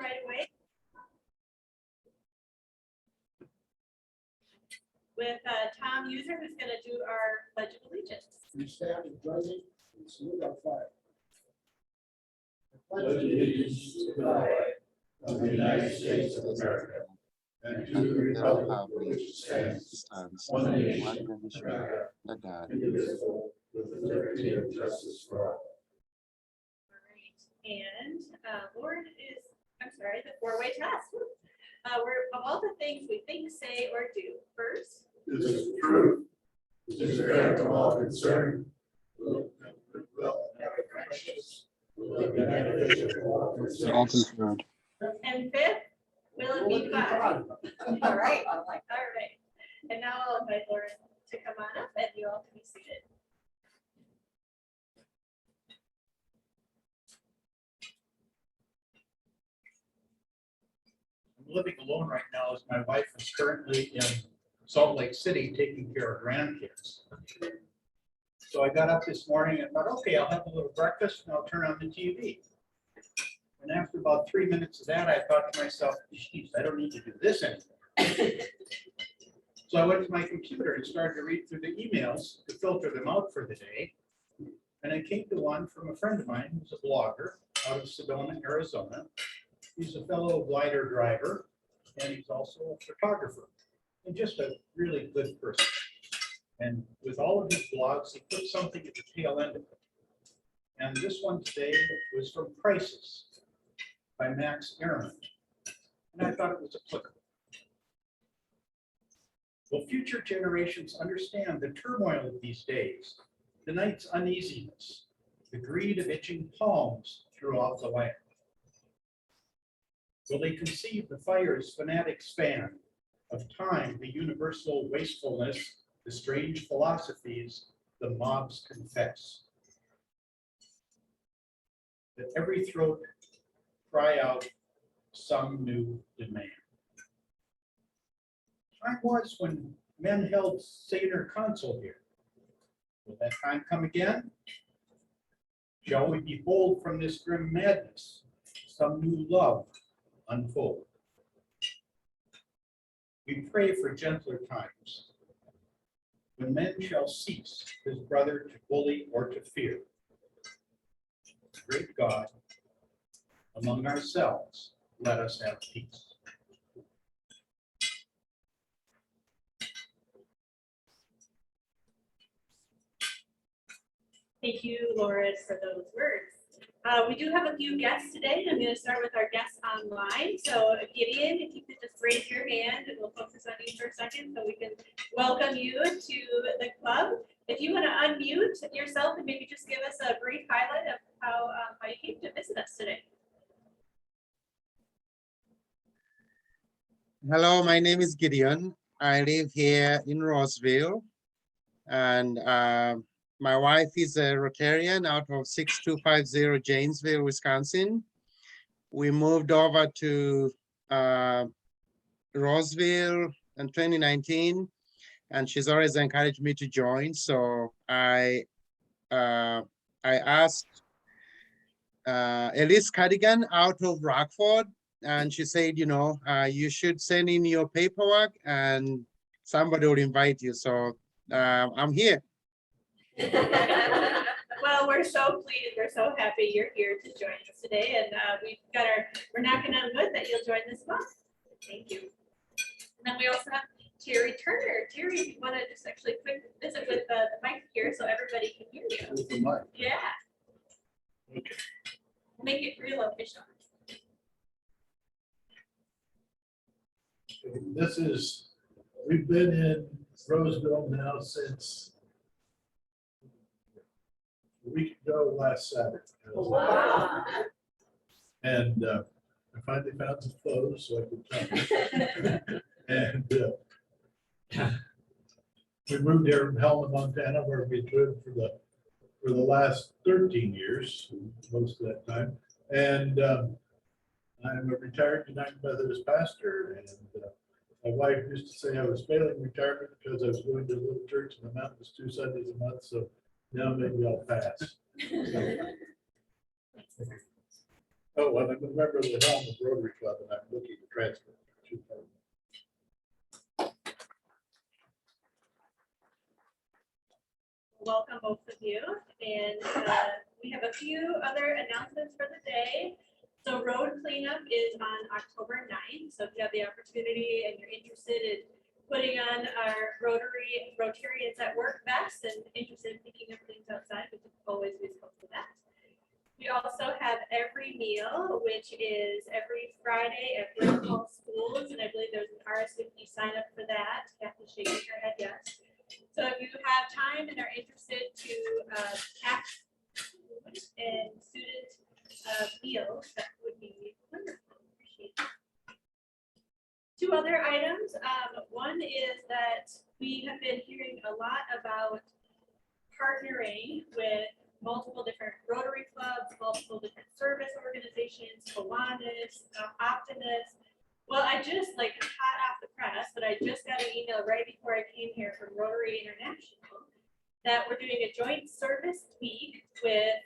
right away. With Tom User, who's going to do our Pledge of Allegiance. We stand and join in and salute our flag. Pledge allegiance to the flag of the United States of America and to the republic for which it stands, one nation, under God, indivisible, with liberty and justice for all. All right, and Lauren is, I'm sorry, the four-way test. Where of all the things we think, say, or do. First, This is true. This is fair to all concerned. Will never precious. Will be beneficial to all concerned. and fifth, will it be fun? All right, all right. And now I'll invite Lauren to come on up, and you all can be seated. I'm living alone right now as my wife is currently in Salt Lake City taking care of grandkids. So I got up this morning and thought, okay, I'll have a little breakfast and I'll turn on the TV. And after about 3 minutes of that, I thought to myself, geez, I don't need to do this anymore. So I went to my computer and started to read through the emails to filter them out for the day. And I came to one from a friend of mine who's a blogger out of Sedona, Arizona. He's a fellow glider driver, and he's also a photographer, and just a really good person. And with all of his blogs, he put something at the tail end of it. And this one today was from Crisis by Max Ehrman. And I thought it was applicable. Will future generations understand the turmoil of these days, the night's uneasiness, the greed of itching palms throughout the land? Will they conceive the fire's fanatic span of time, the universal wastefulness, the strange philosophies the mobs confess? That every throat cry out some new demand. Time was when men held saner counsel here. Will that time come again? Shall we behold from this grim madness some new love unfold? We pray for gentler times, when men shall cease his brother to bully or to fear. Great God, among ourselves, let us have peace. Thank you, Lauren, for those words. We do have a few guests today. I'm going to start with our guests online. So Gideon, if you could just raise your hand and we'll focus on you for a second so we can welcome you to the club. If you want to unmute yourself and maybe just give us a brief highlight of how you came to visit us today. Hello, my name is Gideon. I live here in Roseville, and my wife is a Rotarian out of 6250 Janesville, Wisconsin. We moved over to Roseville in 2019, and she's always encouraged me to join. So I asked Elise Cardigan out of Rockford, and she said, you know, you should send in your paperwork and somebody will invite you. So I'm here. Well, we're so pleased. We're so happy you're here to join us today. And we're knocking on wood that you'll join this month. Thank you. And then we also have Terry Turner. Terry, if you want to just actually quick visit with the mic here so everybody can hear you. With the mic. Yeah. Okay. Make it real official. We've been in Roseville now since a week ago last Saturday. Wow. And I finally found some clothes so I could come. And we moved here from Helena, Montana, where we lived for the last 13 years, most of that time. And I'm a retired United Methodist pastor, and my wife used to say I was failing retirement because I was going to a little church in the mountains 2 Sundays a month. So now maybe I'll pass. Oh, and I'm a member of the Helm of Rotary Club, and I'm looking to transfer. Welcome both of you, and we have a few other announcements for the day. So road cleanup is on October 9th, so if you have the opportunity and you're interested in putting on our Rotarians at Work vest and interested in picking up things outside, we can always use help for that. We also have Every Meal, which is every Friday at local schools, and I believe there's an RSVP sign up for that. Kathy shaking her head yes. So if you have time and are interested to pack food and student meals, that would be wonderful. Appreciate it. Two other items. One is that we have been hearing a lot about partnering with multiple different Rotary clubs, multiple different service organizations, Kiwanis, Optimists. Well, I just like hot off the press, but I just got an email right before I came here from Rotary International that we're doing a joint service week with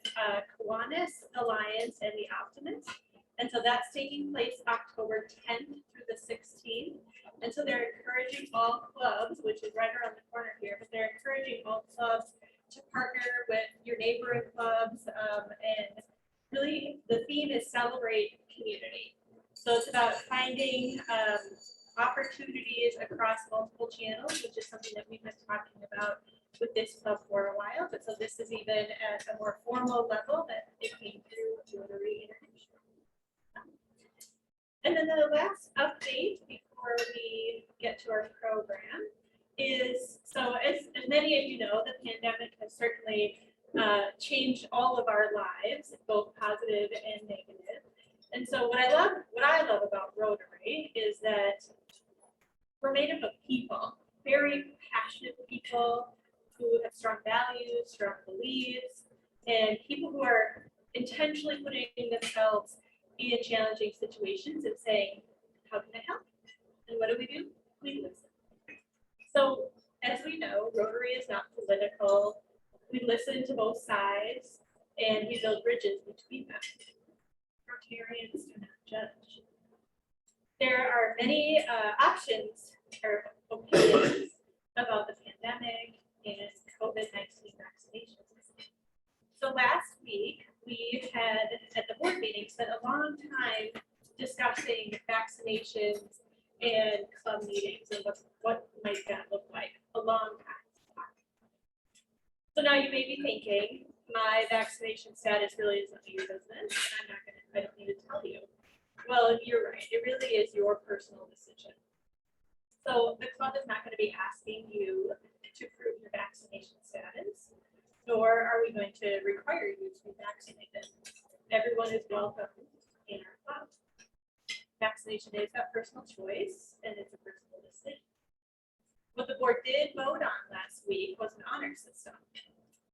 Kiwanis Alliance and the Optimists. And so that's taking place October 10th through the 16th. And so they're encouraging all clubs, which is right around the corner here, but they're encouraging all clubs to partner with your neighboring clubs. And really the theme is celebrate community. So it's about finding opportunities across multiple channels, which is something that we've been talking about with this club for a while. But so this is even at a more formal level that it came through Rotary International. And then the last update before we get to our program is, so as many of you know, the pandemic has certainly changed all of our lives, both positive and negative. And so what I love about Rotary is that we're made up of people, very passionate people who have strong values, strong beliefs, and people who are intentionally putting themselves in challenging situations and saying, how can I help? And what do? We listen. So as we know, Rotary is not political. We listen to both sides and we build bridges between them. Rotarians do not judge. There are many options or opinions about the pandemic and COVID-19 vaccinations. So last week, we had at the board meeting spent a long time discussing vaccinations and club meetings and what might that look like. A long time. So now you may be thinking, my vaccination status really is none of your business, and I don't need to tell you. Well, you're right. It really is your personal decision. So the club is not going to be asking you to prove your vaccination status, nor are we going to require you to be vaccinated. Everyone is welcome in our club. Vaccination is a personal choice, and it's a personal decision. What the board did vote on last week was an honor system.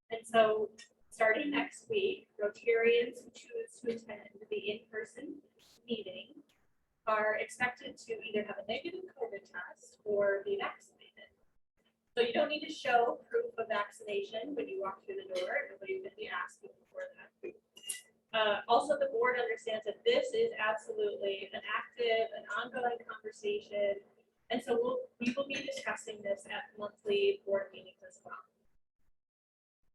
And so starting next week, Rotarians who choose to attend the in-person meeting are expected to either have a negative COVID test or be vaccinated. So you don't need to show proof of vaccination when you walk through the door. Nobody's going to be asking for that. Also, the board understands that this is absolutely an active and ongoing conversation. And so we will be discussing this at monthly board meetings as well.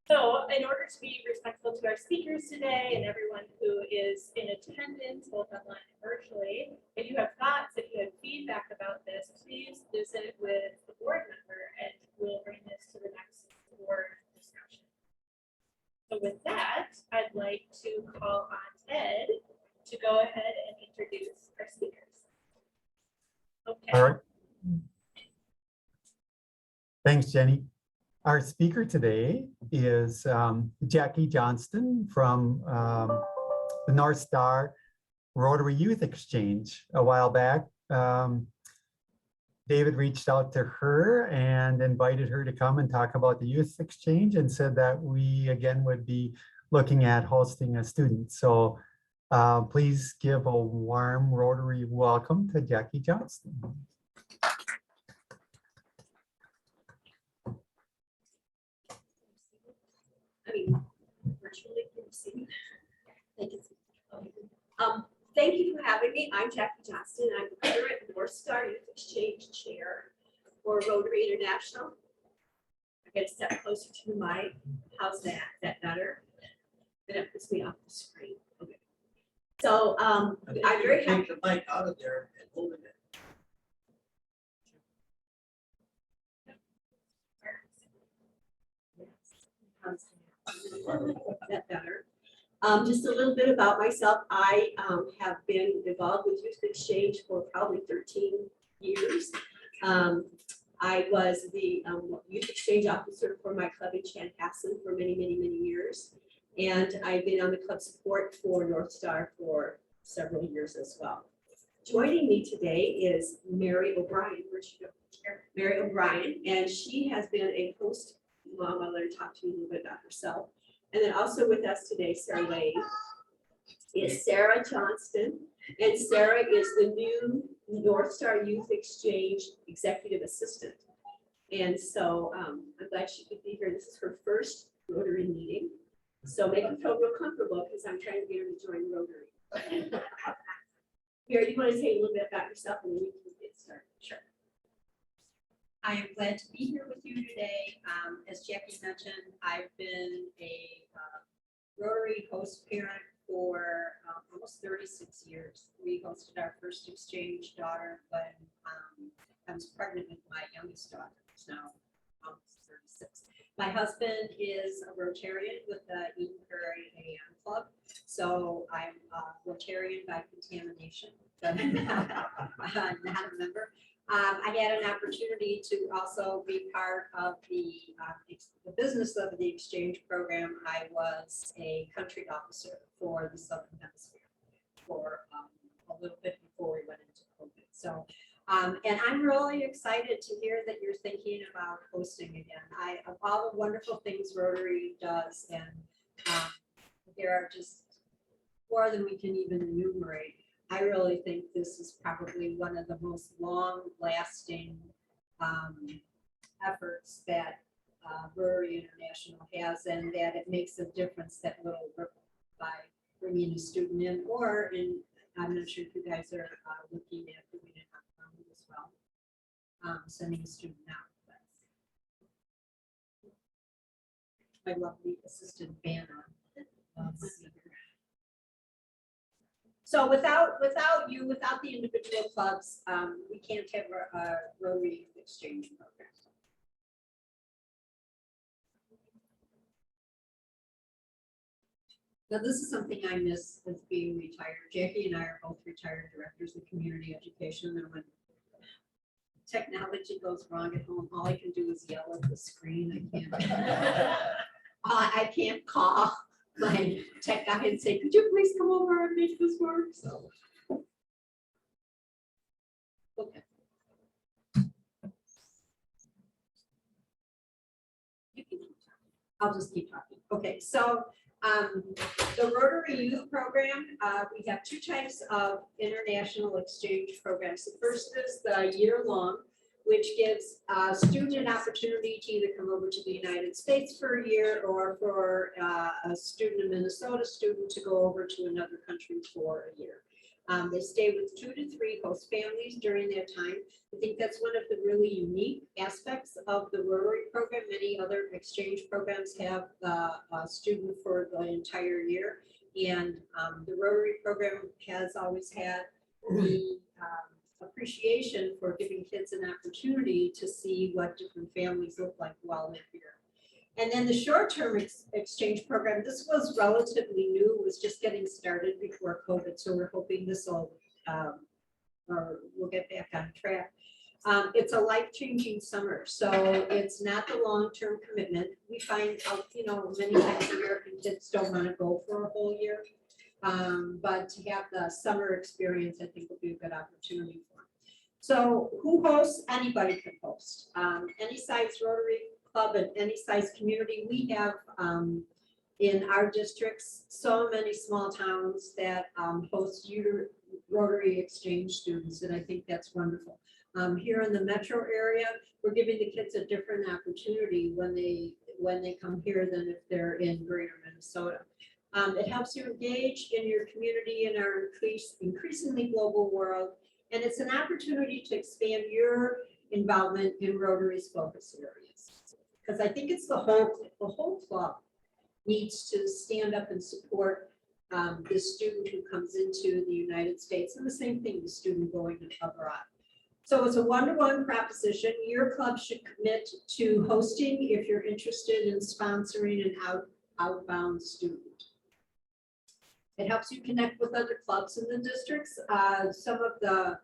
So in order to be respectful to our speakers today and everyone who is in attendance, both online and virtually, if you have thoughts, if you have feedback about this, please visit with the board member and we'll bring this to the next board discussion. So with that, I'd like to call on Ed to go ahead and introduce our speakers. Okay. All right. Thanks, Jenny. Our speaker today is Jackie Johnston from the North Star Rotary Youth Exchange. A while back, David reached out to her and invited her to come and talk about the Youth Exchange and said that we again would be looking at hosting a student. So please give a warm Rotary welcome to Jackie Johnston. I mean, virtually, thank you. Thank you for having me. I'm Jackie Johnston. I'm the current North Star Youth Exchange Chair for Rotary International. I get a step closer to the mic. How's that? Is that better? And it puts me off the screen. Okay. So I'm very happy. Take the mic out of there and hold it. That better. Just a little bit about myself. I have been involved with Youth Exchange for probably 13 years. I was the Youth Exchange Officer for my club in Chanhassen for many, many, many years. And I've been on the club support for North Star for several years as well. Joining me today is Mary O'Brien. Where'd she go? Mary O'Brien, and she has been a host mom. I'll let her talk to you a little bit about herself. And then also with us today, Sarah Lane, is Sarah Johnston. And Sarah is the new North Star Youth Exchange Executive Assistant. And so I'm glad she could be here. This is her first Rotary meeting. So make her feel real comfortable because I'm trying to get her to join Rotary. Mary, you want to say a little bit about yourself and then we can get started? Sure. I am glad to be here with you today. As Jackie mentioned, I've been a Rotary host parent for almost 36 years. We hosted our first exchange daughter when I was pregnant with my youngest daughter, who's now almost 36. My husband is a Rotarian with the Eden Prairie AM Club, so I'm a Rotarian by contamination, but not a member. I had an opportunity to also be part of the business of the exchange program. I was a country officer for the Southern Hemisphere for a little bit before we went into COVID. So, and I'm really excited to hear that you're thinking about hosting again. Of all the wonderful things Rotary does, and there are just more than we can even enumerate. I really think this is probably one of the most long-lasting efforts that Rotary International has, and that it makes a difference that little by bringing a student in, or in, I'm not sure if you guys are looking at doing it online as well, sending a student out. But I love the assistant banner. So without the individual clubs, we can't have a Rotary exchange program. Now, this is something I miss as being retired. Jackie and I are both retired directors of community education, and when technology goes wrong at home, all I can do is yell at the screen. I can't call my tech guy and say, could you please come over and make this work? So, okay. I'll just keep talking. Okay, so the Rotary Youth Program, we have two types of international exchange programs. The first is the year-long, which gives a student an opportunity to either come over to the United States for a year, or for a student, a Minnesota student, to go over to another country for a year. They stay with 2 to 3 host families during that time. I think that's one of the really unique aspects of the Rotary program. Many other exchange programs have a student for the entire year. And the Rotary program has always had the appreciation for giving kids an opportunity to see what different families look like while they're here. And then the short-term exchange program, this was relatively new, it was just getting started before COVID. So we're hoping this will, or we'll get back on track. It's a life-changing summer. So it's not the long-term commitment. We find out, many times American kids don't want to go for a whole year. But to have the summer experience, I think will be a good opportunity for them. So who hosts? Anybody can host. Any size Rotary Club and any size community. We have in our districts so many small towns that host Rotary exchange students, and I think that's wonderful. Here in the metro area, we're giving the kids a different opportunity when they come here than if they're in greater Minnesota. It helps you engage in your community in our increasingly global world. And it's an opportunity to expand your involvement in Rotary's focus areas. Because I think it's the whole club needs to stand up and support the student who comes into the United States, and the same thing, the student going abroad. So it's a one-to-one proposition. Your club should commit to hosting if you're interested in sponsoring an outbound student. It helps you connect with other clubs in the districts. Some of the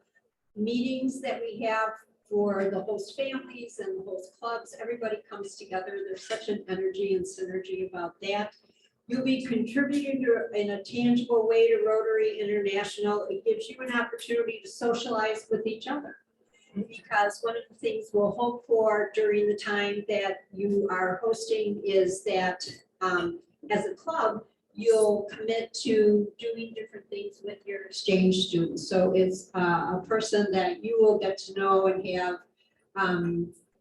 meetings that we have for the host families and the host clubs, everybody comes together. There's such an energy and synergy about that. You'll be contributing in a tangible way to Rotary International. It gives you an opportunity to socialize with each other. Because one of the things we'll hope for during the time that you are hosting is that as a club, you'll commit to doing different things with your exchange students. So it's a person that you will get to know and have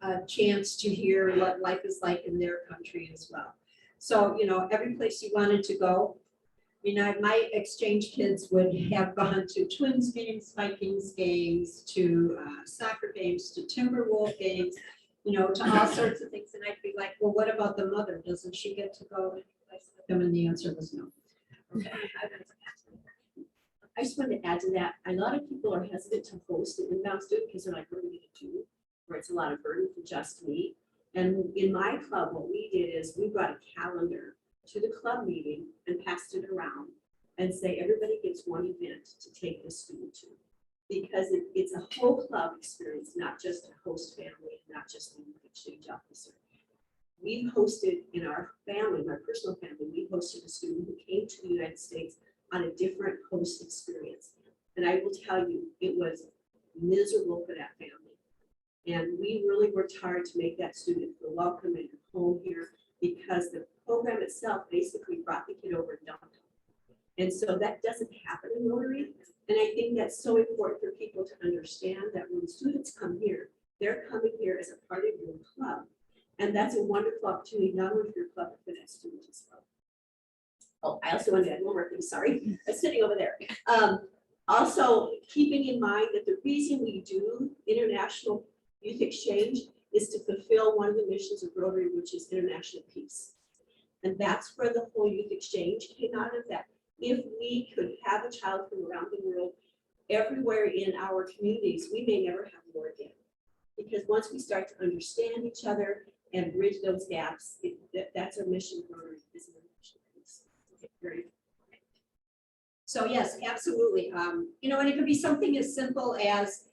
a chance to hear what life is like in their country as well. So, you know, every place you wanted to go, you know, my exchange kids would have gone to Twins games, Vikings games, to soccer games, to Timberwolf games, you know, to all sorts of things. And I'd be like, well, what about the mother? Doesn't she get to go with them? And the answer was no. Okay. I just wanted to add to that. A lot of people are hesitant to host an inbound student because they're like, what are we going to do? Or it's a lot of burden for just me. And in my club, what we did is we brought a calendar to the club meeting and passed it around and say, everybody gets one event to take the student to. Because it's a whole club experience, not just a host family, not just an exchange officer. We've hosted in our family, my personal family, we hosted a student who came to the United States on a different host experience. And I will tell you, it was miserable for that family. And we really worked hard to make that student feel welcome and home here, because the program itself basically brought the kid over and dumped him. And so that doesn't happen in Rotary. And I think that's so important for people to understand that when students come here, they're coming here as a part of your club. And that's a wonderful opportunity, not only for your club, but for that student as well. Oh, I also wanted to add one more thing, sorry. I'm sitting over there. Also, keeping in mind that the reason we do international youth exchange is to fulfill one of the missions of Rotary, which is international peace. And that's where the whole youth exchange came out of that. If we could have a child from around the world everywhere in our communities, we may never have war again. Because once we start to understand each other and bridge those gaps, that's our mission for Rotary, is international peace. Okay, very. So yes, absolutely. You know, and it could be something as simple as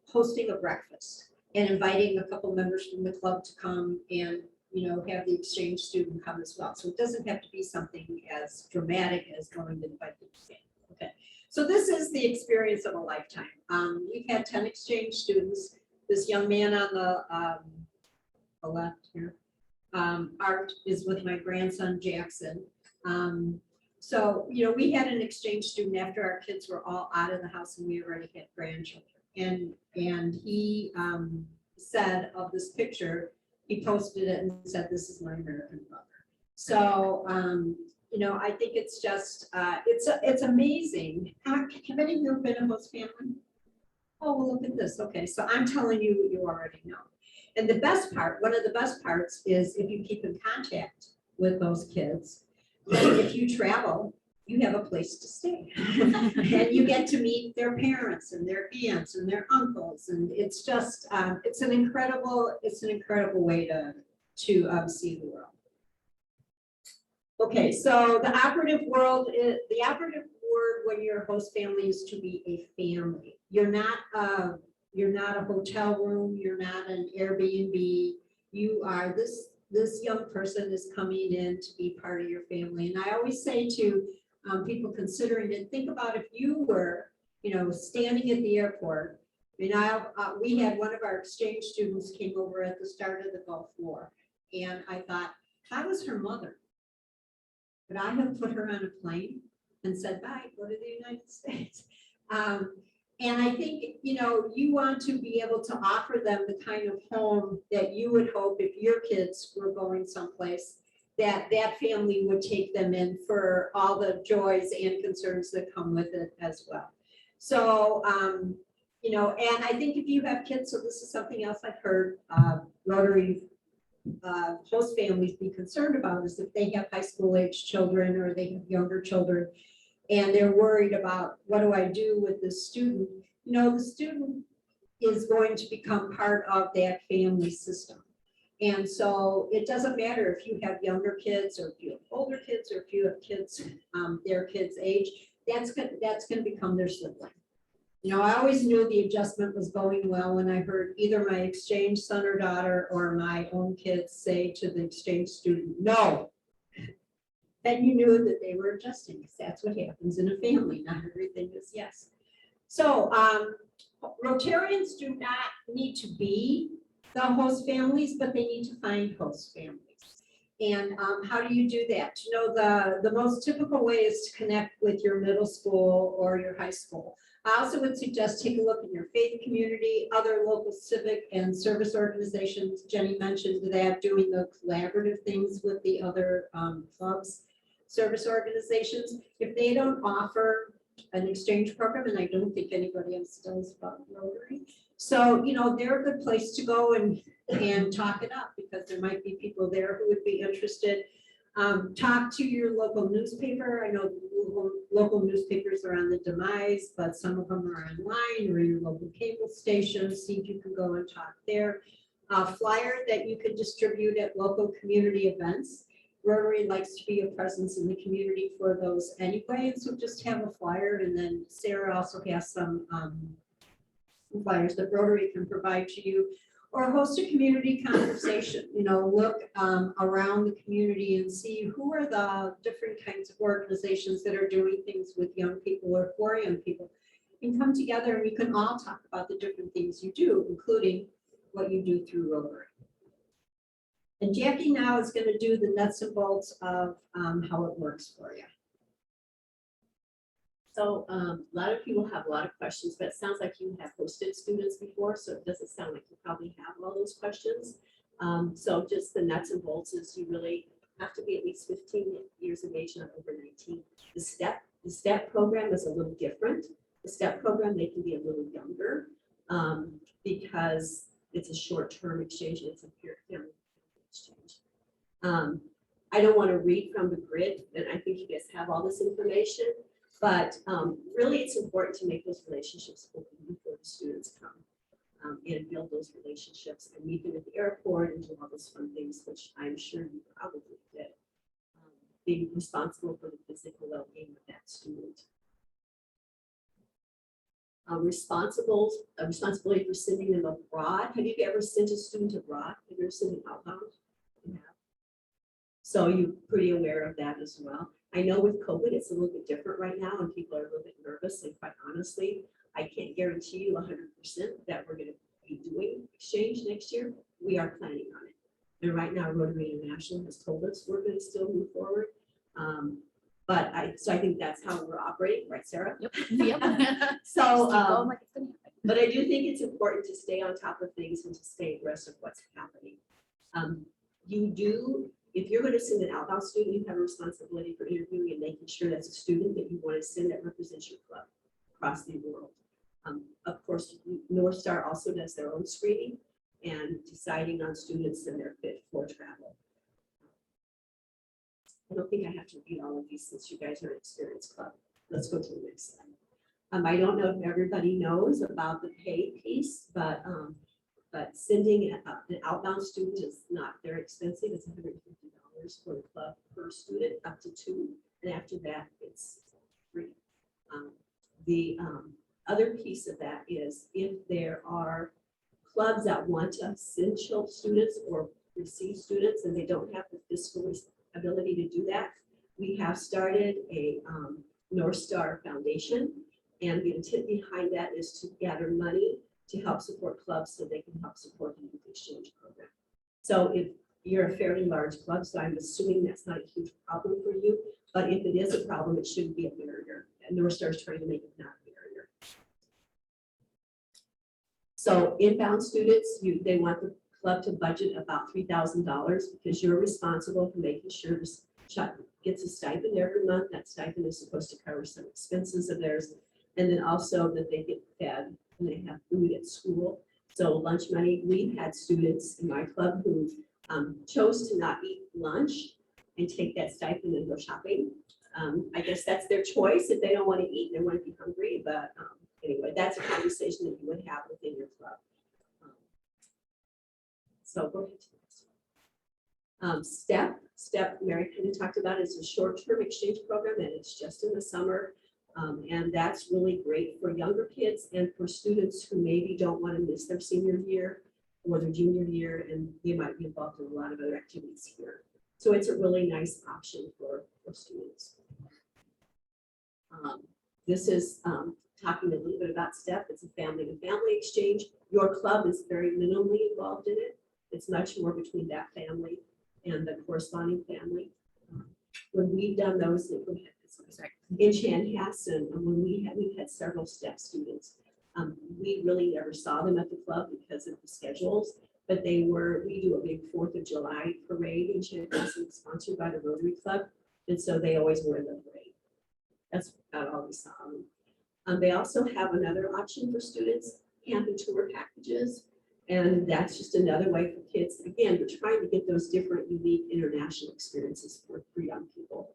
hosting a breakfast and inviting a couple members from the club to come and, you know, have the exchange student come as well. So it doesn't have to be something as dramatic as going to invite them to game. Okay, so this is the experience of a lifetime. We've had 10 exchange students. This young man on the left here, Art, is with my grandson Jackson. So, you know, we had an exchange student after our kids were all out of the house and we already had grandchildren. And he said of this picture, he posted it and said, "This is my American mother." So, you know, I think it's just, it's amazing. Have any of you been a host family? Oh, well, look at this. Okay, so I'm telling you what you already know. And the best part, one of the best parts is if you keep in contact with those kids, and if you travel, you have a place to stay. And you get to meet their parents and their aunts and their uncles. And it's just, it's an incredible way to see the world. Okay, so the operative word when you're a host family is to be a family. You're not a hotel room, you're not an Airbnb. You are this young person is coming in to be part of your family. And I always say to people considering it, think about if you were, you know, standing at the airport. I mean, we had one of our exchange students came over at the start of the Gulf War. And I thought, how was her mother? But I have put her on a plane and said, bye, go to the United States. And I think, you know, you want to be able to offer them the kind of home that you would hope if your kids were going someplace. that family would take them in for all the joys and concerns that come with it as well. So, you know, and I think if you have kids, so this is something else I've heard Rotary host families be concerned about, is if they have high school age children or they have younger children and they're worried about, what do I do with this student? You know, the student is going to become part of that family system. And so it doesn't matter if you have younger kids or if you have older kids or if you have kids, their kids' age, that's gonna become their sibling. You know, I always knew the adjustment was going well when I heard either my exchange son or daughter or my own kids say to the exchange student, no. Then you knew that they were adjusting, because that's what happens in a family. Not everything is yes. So Rotarians do not need to be the host families, but they need to find host families. And how do you do that? You know, the most typical way is to connect with your middle school or your high school. I also would suggest take a look in your faith community, other local civic and service organizations. Jenny mentioned that, doing the collaborative things with the other clubs, service organizations. If they don't offer an exchange program, and I don't think anybody else does but Rotary. So, you know, they're a good place to go and talk it up, because there might be people there who would be interested. Talk to your local newspaper. I know local newspapers are on the demise, but some of them are online, or your local cable station. See if you can go and talk there. Flyer that you can distribute at local community events. Rotary likes to be a presence in the community for those anyway, and so just have a flyer. And then Sarah also has some flyers that Rotary can provide to you, or host a community conversation. You know, look around the community and see who are the different kinds of organizations that are doing things with young people or for young people, and come together and you can all talk about the different things you do, including what you do through Rotary. And Jackie now is going to do the nuts and bolts of how it works for you. So a lot of people have a lot of questions, but it sounds like you have hosted students before, so it doesn't sound like you probably have all those questions. So just the nuts and bolts is you really have to be at least 15 years of age, not over 19. The STEP program is a little different. The STEP program, they can be a little younger because it's a short-term exchange and it's a peer family exchange. I don't want to read from the grid, and I think you guys have all this information. But really, it's important to make those relationships open before the students come and build those relationships and meet them at the airport and do all those fun things, which I'm sure you probably did. Being responsible for the physical well-being of that student. Responsibility for sending them abroad. Have you ever sent a student abroad? Have you ever sent an outbound? You have. So you're pretty aware of that as well. I know with COVID, it's a little bit different right now, and people are a little bit nervous. And quite honestly, I can't guarantee you 100% that we're going to be doing exchange next year. We are planning on it. And right now, Rotary International has told us we're going to still move forward. So I think that's how we're operating, right, Sarah? Yep. So, but I do think it's important to stay on top of things and to stay abreast of what's happening. If you're going to send an outbound student, you have a responsibility for interviewing and making sure that's a student that you want to send that represents your club across the world. Of course, North Star also does their own screening and deciding on students and their fit for travel. I don't think I have to read all of these since you guys are an experienced club. Let's go to the next slide. I don't know if everybody knows about the pay piece, but sending an outbound student is not very expensive. It's $150 for the club per student, up to 2. And after that, it's free. The other piece of that is if there are clubs that want to send students or receive students and they don't have the fiscal ability to do that, we have started a North Star Foundation. And the intent behind that is to gather money to help support clubs so they can help support the youth exchange program. So if you're a fairly large club, so I'm assuming that's not a huge problem for you, but if it is a problem, it shouldn't be a barrier. And North Star is trying to make it not a barrier. So inbound students, they want the club to budget about $3,000 because you're responsible for making sure this child gets a stipend every month. That stipend is supposed to cover some expenses of theirs. And then also that they get fed and they have food at school. So lunch money, we've had students in my club who chose to not eat lunch and take that stipend and go shopping. I guess that's their choice if they don't want to eat, they want to be hungry, but anyway, that's a conversation that you would have within your club. So go ahead to the next one. Step, Mary kind of talked about, is a short-term exchange program, and it's just in the summer. And that's really great for younger kids and for students who maybe don't want to miss their senior year or their junior year, and they might be involved in a lot of other activities here. So it's a really nice option for students. This is talking a little bit about STEP. It's a family-to-family exchange. Your club is very minimally involved in it. It's much more between that family and the corresponding family. When we've done those in Chanhassen, when we've had several STEP students, we really never saw them at the club because of the schedules, but we do a big 4th of July parade in Chanhassen sponsored by the Rotary Club. And so they always were in the parade. That's about all we saw them. They also have another option for students, camping tour packages. And that's just another way for kids. Again, we're trying to get those different, unique international experiences for young people.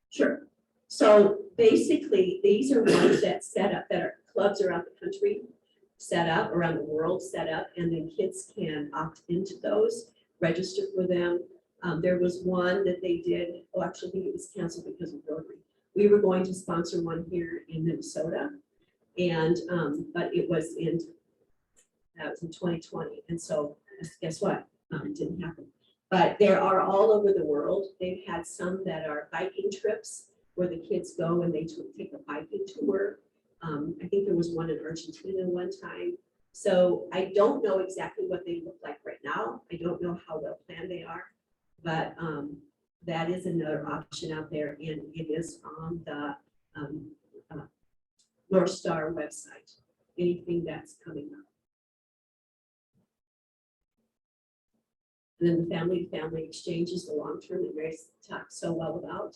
Sure. So basically, these are ones that set up, that are clubs around the country set up, around the world set up, and then kids can opt into those, register for them. There was one that they did, actually I think it was canceled because of Rotary. We were going to sponsor one here in Minnesota, and but it was in 2020, and so guess what? It didn't happen. But there are all over the world. They've had some that are biking trips where the kids go and they take a biking tour. I think there was one in Argentina one time. So I don't know exactly what they look like right now. I don't know how well planned they are, but that is another option out there, and it is on the North Star website. Anything that's coming up. And then the family-to-family exchange is the long-term that Mary's talked so well about.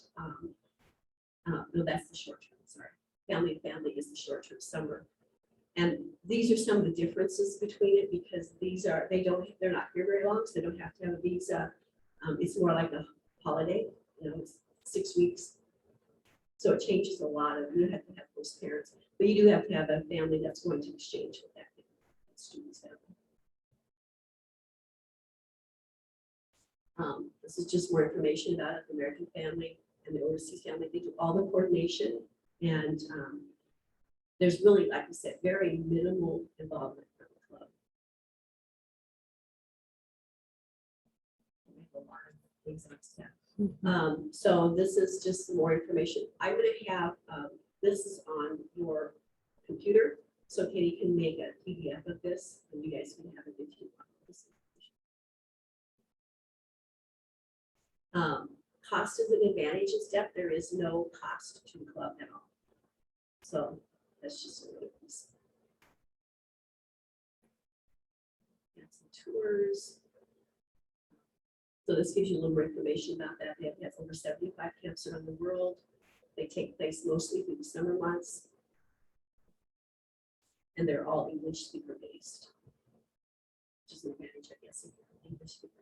No, that's the short-term, sorry. Family-to-family is the short-term summer. And these are some of the differences between it, because they're not here very long, so they don't have to have a visa. It's more like a holiday, it's 6 weeks. So it changes a lot of, you have to have those parents, but you do have to have a family that's going to exchange with that student's family. This is just more information about it, the American family and the overseas family. They do all the coordination, and there's really, like I said, very minimal involvement from the club. We have a lot of things like that. So this is just some more information. I'm going to have this is on your computer, so Katie can make a PDF of this, and you guys can have it if you want. Cost is an advantage in STEP. There is no cost to the club at all. So that's just a little piece. And some tours. So this gives you a little more information about that. They have over 75 camps around the world. They take place mostly through the summer months. And they're all English speaker based. Which is an advantage, I guess, of English speaker.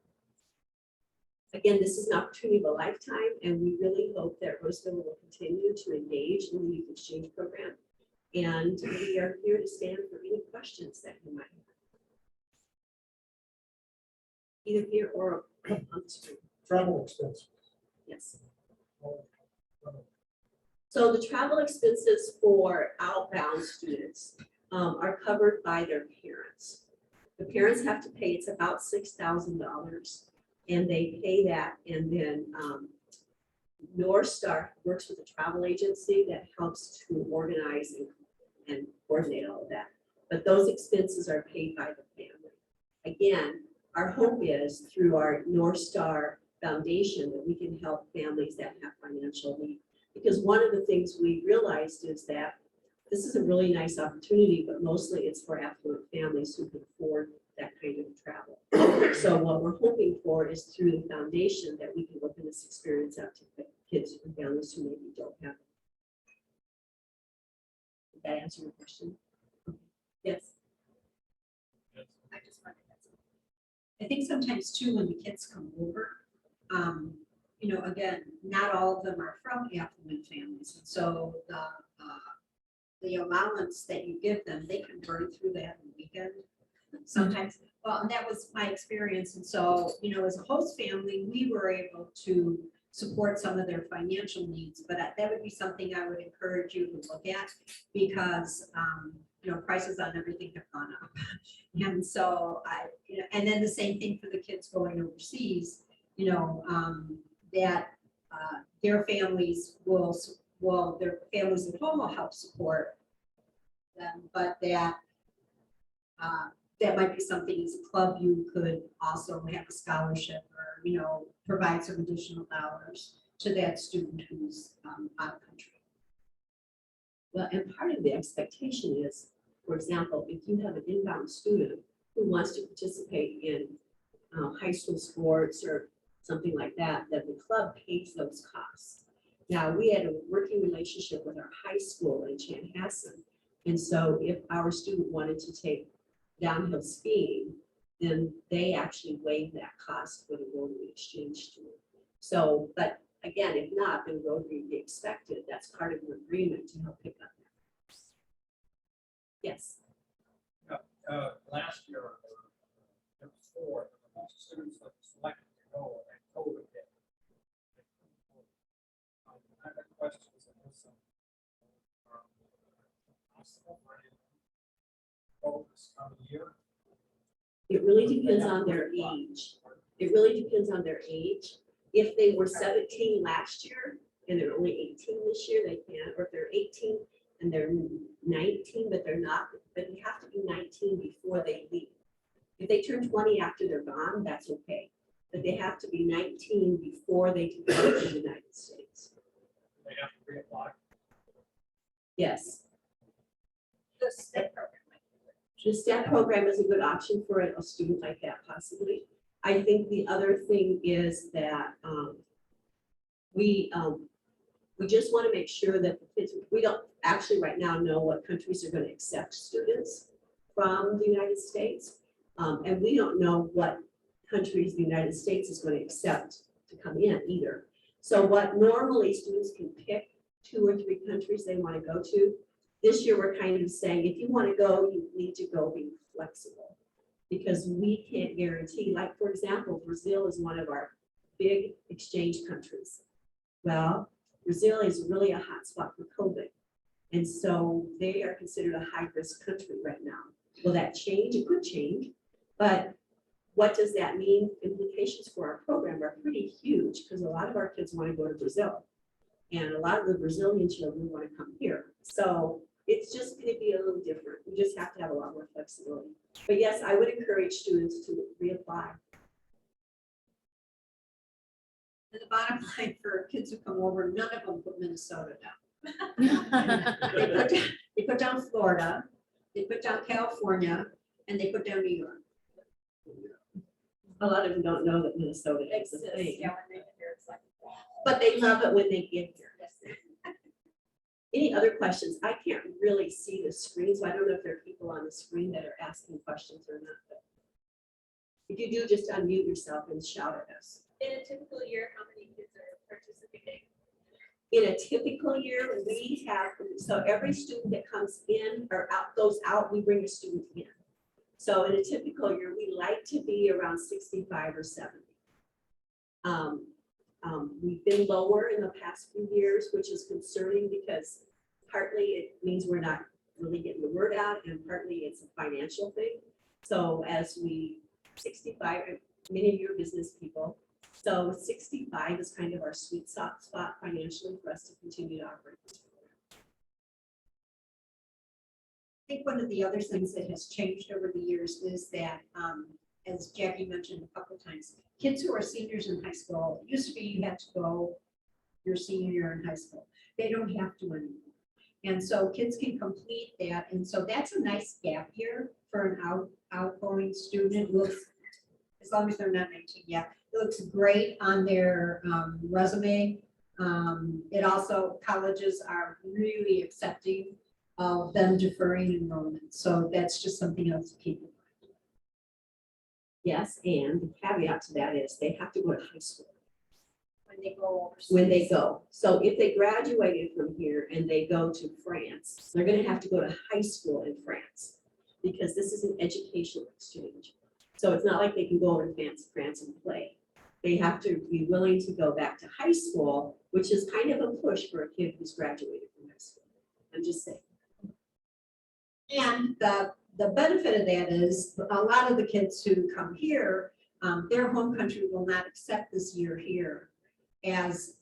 Again, this is an opportunity of a lifetime, and we really hope that Roseville will continue to engage in the youth exchange program. And we are here to stand for any questions that you might have. Either here or on the screen. Travel expenses. Yes. So the travel expenses for outbound students are covered by their parents. The parents have to pay, it's about $6,000. And they pay that, and then North Star works with a travel agency that helps to organize and coordinate all of that. But those expenses are paid by the family. Again, our hope is through our North Star Foundation that we can help families that have financial need. Because one of the things we realized is that this is a really nice opportunity, but mostly it's for affluent families who can afford that kind of travel. So what we're hoping for is through the foundation that we can open this experience out to kids and families who maybe don't have it. Did that answer your question? Yes. I just wanted to- I think sometimes too, when the kids come over, you know, again, not all of them are from affluent families. And so the allowance that you give them, they can burn through that in a weekend. Sometimes, well, and that was my experience. And so, you know, as a host family, we were able to support some of their financial needs, but that would be something I would encourage you to look at because, you know, prices on everything have gone up. And so you know, and then the same thing for the kids going overseas, you know, that their families their families at home will help support them, but that might be something as a club you could also have a scholarship or, you know, provide some additional dollars to that student who's out of country. Well, and part of the expectation is, for example, if you have an inbound student who wants to participate in high school sports or something like that, that the club pays those costs. Now, we had a working relationship with our high school in Chanhassen. And so if our student wanted to take downhill skiing, then they actually waived that cost for the Rotary exchange student. So, but again, if not, then Rotary would be expected. That's part of your agreement to help pick up that cost. Yes. Last year, there was 4, the most students that were selected to go, and COVID hit. I have questions on this. Possible for any of this coming year? It really depends on their age. It really depends on their age. If they were 17 last year and they're only 18 this year, they can, or if they're 18 and they're 19, but they're not, but you have to be 19 before they leave. If they turn 20 after they're gone, that's okay. But they have to be 19 before they can go to the United States. They have to reapply. Yes. The STEP program. The STEP program is a good option for a student like that, possibly. I think the other thing is that we just want to make sure that the kids, we don't actually right now know what countries are going to accept students from the United States. And we don't know what countries the United States is going to accept to come in either. So what normally students can pick 2 or 3 countries they want to go to. This year, we're kind of saying, if you want to go, you need to go being flexible because we can't guarantee, like, for example, Brazil is one of our big exchange countries. Well, Brazil is really a hotspot for COVID. And so they are considered a high-risk country right now. Will that change? It could change. But what does that mean? Implications for our program are pretty huge because a lot of our kids want to go to Brazil. And a lot of the Brazilian children want to come here. So it's just going to be a little different. We just have to have a lot more flexibility. But yes, I would encourage students to reapply. And the bottom line for kids who come over, none of them put Minnesota down. They put down Florida, they put down California, and they put down New York. A lot of them don't know that Minnesota is a thing, Yeah, when they get here, it's like, wow. but they love it when they get here. Any other questions? I can't really see the screen, so I don't know if there are people on the screen that are asking questions or not. But if you do, just unmute yourself and shout at us. In a typical year, how many kids are participating? In a typical year, we have, so every student that comes in or out, goes out, we bring a student in. So in a typical year, we like to be around 65 or 70. We've been lower in the past few years, which is concerning because partly it means we're not really getting the word out and partly it's a financial thing. So as 65, many of you are business people. So 65 is kind of our sweet spot financially for us to continue to operate this program. I think one of the other things that has changed over the years is that, as Jackie mentioned a couple of times, kids who are seniors in high school, it used to be you had to go your senior year in high school. They don't have to anymore. And so kids can complete that. And so that's a nice gap year for an outgoing student. Looks, as long as they're not 19, yeah, it looks great on their resume. It also, colleges are really accepting of them deferring enrollment. So that's just something else to keep in mind. Yes, and the caveat to that is they have to go to high school When they go overseas. when they go. So if they graduated from here and they go to France, they're gonna have to go to high school in France because this is an educational exchange. So it's not like they can go over to France and play. They have to be willing to go back to high school, which is kind of a push for a kid who's graduated from high school. I'm just saying. And the benefit of that is a lot of the kids who come here, their home country will not accept this year here as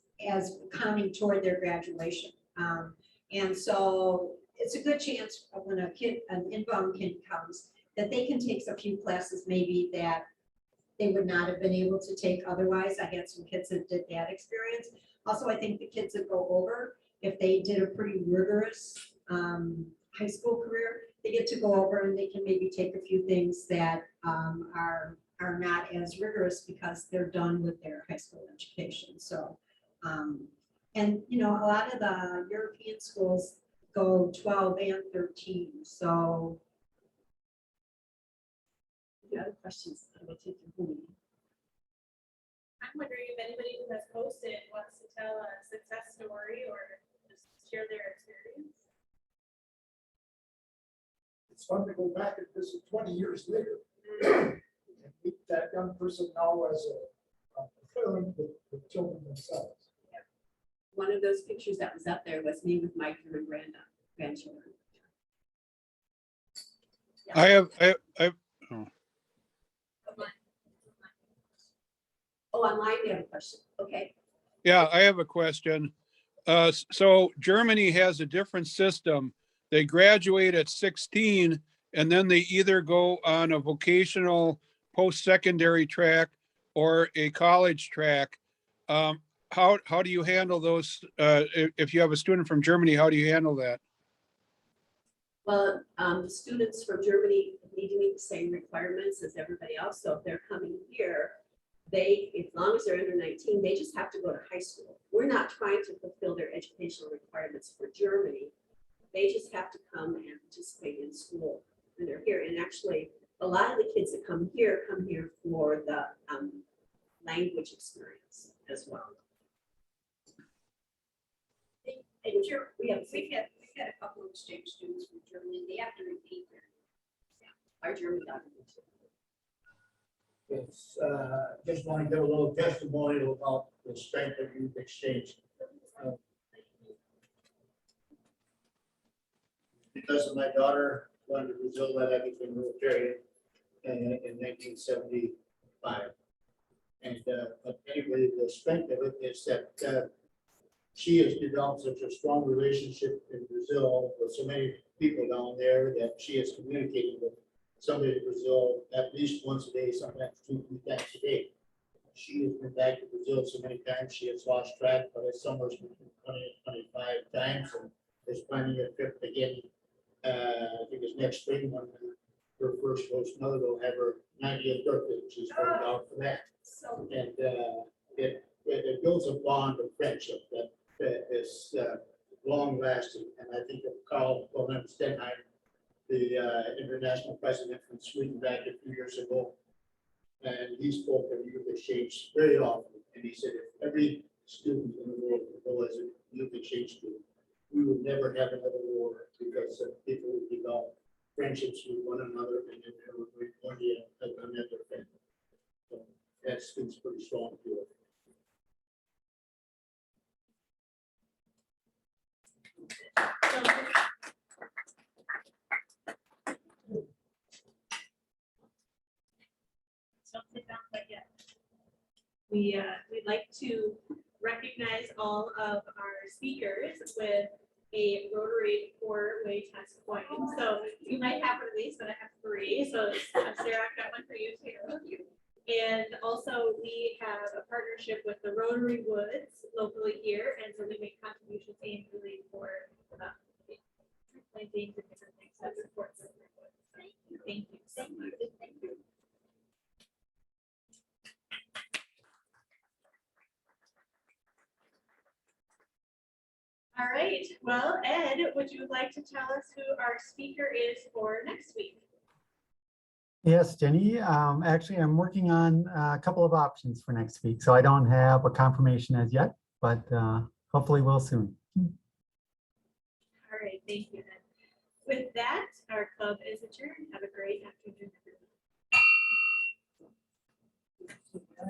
counting toward their graduation. And so it's a good chance when an inbound kid comes, that they can take a few classes maybe that they would not have been able to take otherwise. I had some kids that did that experience. Also, I think the kids that go over, if they did a pretty rigorous high school career, they get to go over and they can maybe take a few things that are not as rigorous because they're done with their high school education. So, and you know, a lot of the European schools go 12 and 13. So, If you have other questions, I will take your home. I'm wondering if anybody who has posted wants to tell a success story or just share their experience. It's fun to go back and visit 20 years later. And meet that young person now as a parent with children themselves. One of those pictures that was up there was me with my grandchildren. I have, Oh, online, we have a question. Okay. yeah, I have a question. So Germany has a different system. They graduate at 16 and then they either go on a vocational post-secondary track or a college track. How do you handle those? If you have a student from Germany, how do you handle that? Well, the students from Germany need to meet the same requirements as everybody else. So if they're coming here, as long as they're under 19, they just have to go to high school. We're not trying to fulfill their educational requirements for Germany. They just have to come and participate in school when they're here. And actually, a lot of the kids that come here for the language experience as well. and we've had a couple of exchange students from Germany. They have to repeat their. Our German document. It's, just want to give a little testimonial about the strength of youth exchange. Because of my daughter going to Brazil, that I became Rotary in 1975. And but anyway, the strength of it is that she has developed such a strong relationship in Brazil with so many people down there that she is communicating with somebody in Brazil at least once a day, sometimes 2-3 times a day. She has been back to Brazil so many times, she has lost track, but it's somewhere between 20 and 25 times, and is planning a trip again. I think it's next spring when her first host mother will have her 90th birthday. She's going out for that. So And it builds a bond of friendship that is long lasting. And I think of Carl Wilhelm Stenheim, the international president from Sweden back a few years ago. And he spoke of youth exchange very often. And he said, if every student in the world would go as a youth exchange student, we would never have another war because people would develop friendships with one another and then they would be one day another friend. So that speaks pretty strong to it. We'd like to recognize all of our speakers with a Rotary 4-way test coin. So you might have one of these, but I have 3. So Sarah, I've got one for you too. And also we have a partnership with the Rotary Woods locally here. And so we make contributions annually for campaigns and different things that support them. Thank you. Thank you so much. Thank you. All right, well, Ed, would you like to tell us who our speaker is for next week? Yes, Jenny. Actually, I'm working on a couple of options for next week, so I don't have a confirmation as yet, but hopefully we'll soon. All right, thank you, Ed. With that, our club is adjourned. Have a great afternoon, everyone.